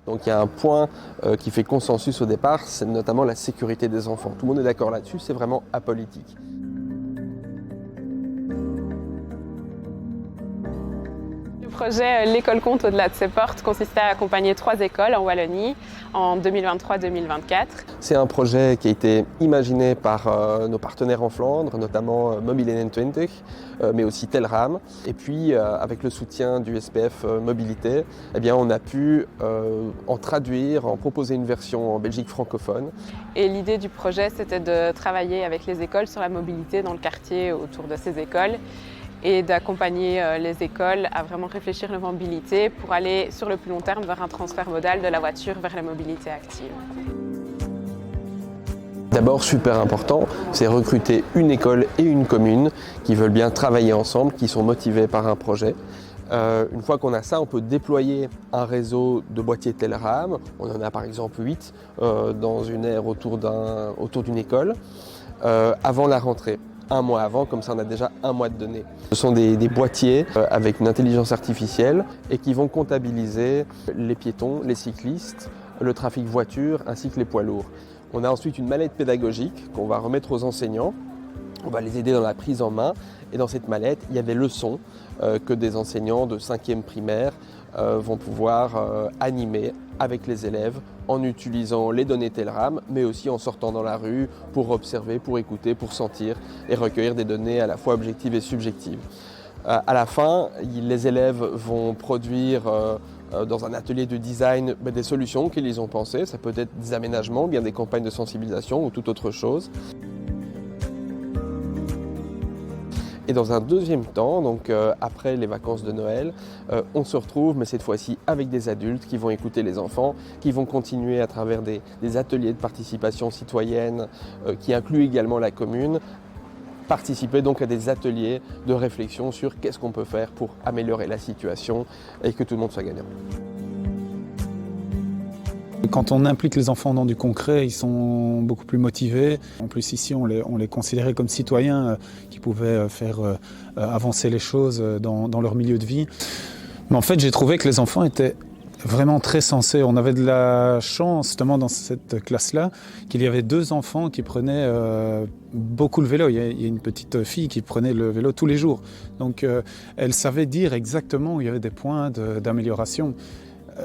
Donc il y a un point qui fait consensus au départ, c'est notamment la sécurité des enfants. Tout le monde est d'accord là-dessus, c'est vraiment apolitique. Le projet L'école compte au-delà de ses portes consistait à accompagner 3 écoles en Wallonie en 2023-2024. C'est un projet qui a été imaginé par nos partenaires en Flandre, notamment Mobile 21, mais aussi Telram. Et puis avec le soutien du SPF Mobilité, eh bien, on a pu en traduire, en proposer une version en Belgique francophone. Et l'idée du projet, c'était de travailler avec les écoles sur la mobilité dans le quartier autour de ces écoles et d'accompagner les écoles à vraiment réfléchir à la mobilité pour aller sur le plus long terme vers un transfert modal de la voiture vers la mobilité active. D'abord, super important, c'est recruter une école et une commune qui veulent bien travailler ensemble, qui sont motivés par un projet. Une fois qu'on a ça, on peut déployer un réseau de boîtiers Telram. On en a par exemple 8 dans une aire autour d'une école avant la rentrée. Un mois avant, comme ça on a déjà un mois de données. Ce sont des boîtiers avec une intelligence artificielle et qui vont comptabiliser les piétons, les cyclistes, le trafic voiture ainsi que les poids lourds. On a ensuite une mallette pédagogique qu'on va remettre aux enseignants. On va les aider dans la prise en main et dans cette mallette, il y a des leçons que des enseignants de 5e primaire vont pouvoir animer avec les élèves en utilisant les données Telram, mais aussi en sortant dans la rue pour observer, pour écouter, pour sentir et recueillir des données à la fois objectives et subjectives. À la fin, les élèves vont produire dans un atelier de design des solutions qu'ils ont pensées. Ça peut être des aménagements, bien des campagnes de sensibilisation ou toute autre chose. Et dans un deuxième temps, donc après les vacances de Noël, on se retrouve, mais cette fois-ci avec des adultes qui vont écouter les enfants, qui vont continuer à travers des ateliers de participation citoyenne qui incluent également la commune, participer donc à des ateliers de réflexion sur qu'est-ce qu'on peut faire pour améliorer la situation et que tout le monde soit gagnant. Quand on implique les enfants dans du concret, ils sont beaucoup plus motivés. En plus ici, on les considérait comme citoyens qui pouvaient faire avancer les choses dans leur milieu de vie. Mais en fait, j'ai trouvé que les enfants étaient vraiment très sensés. On avait de la chance, justement, dans cette classe-là, qu'il y avait 2 enfants qui prenaient beaucoup le vélo. Il y a une petite fille qui prenait le vélo tous les jours. Donc, elle savait dire exactement où il y avait des points d'amélioration.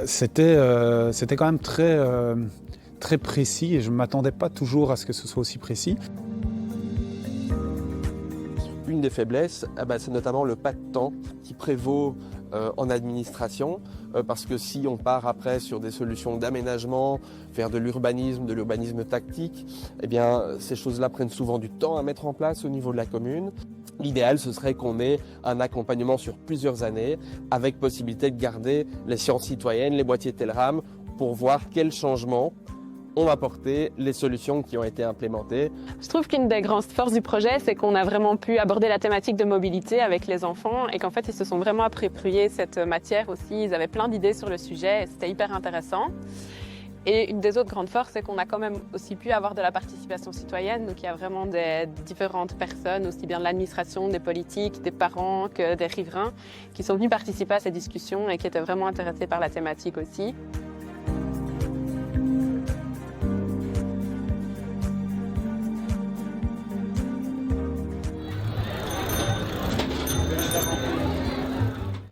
C'était quand même très précis et je ne m'attendais pas toujours à ce que ce soit aussi précis. Une des faiblesses, c'est notamment le pas de temps qui prévaut en administration, parce que si on part après sur des solutions d'aménagement, faire de l'urbanisme tactique, eh bien ces choses-là prennent souvent du temps à mettre en place au niveau de la commune. L'idéal, ce serait qu'on ait un accompagnement sur plusieurs années, avec possibilité de garder les sciences citoyennes, les boîtiers Telram, pour voir quels changements ont apporté les solutions qui ont été implémentées. Je trouve qu'une des grandes forces du projet, c'est qu'on a vraiment pu aborder la thématique de mobilité avec les enfants et qu'en fait, ils se sont vraiment appropriés cette matière aussi. Ils avaient plein d'idées sur le sujet et c'était hyper intéressant. Et une des autres grandes forces, c'est qu'on a quand même aussi pu avoir de la participation citoyenne. Donc il y a vraiment des différentes personnes, aussi bien de l'administration, des politiques, des parents que des riverains, qui sont venus participer à ces discussions et qui étaient vraiment intéressés par la thématique aussi.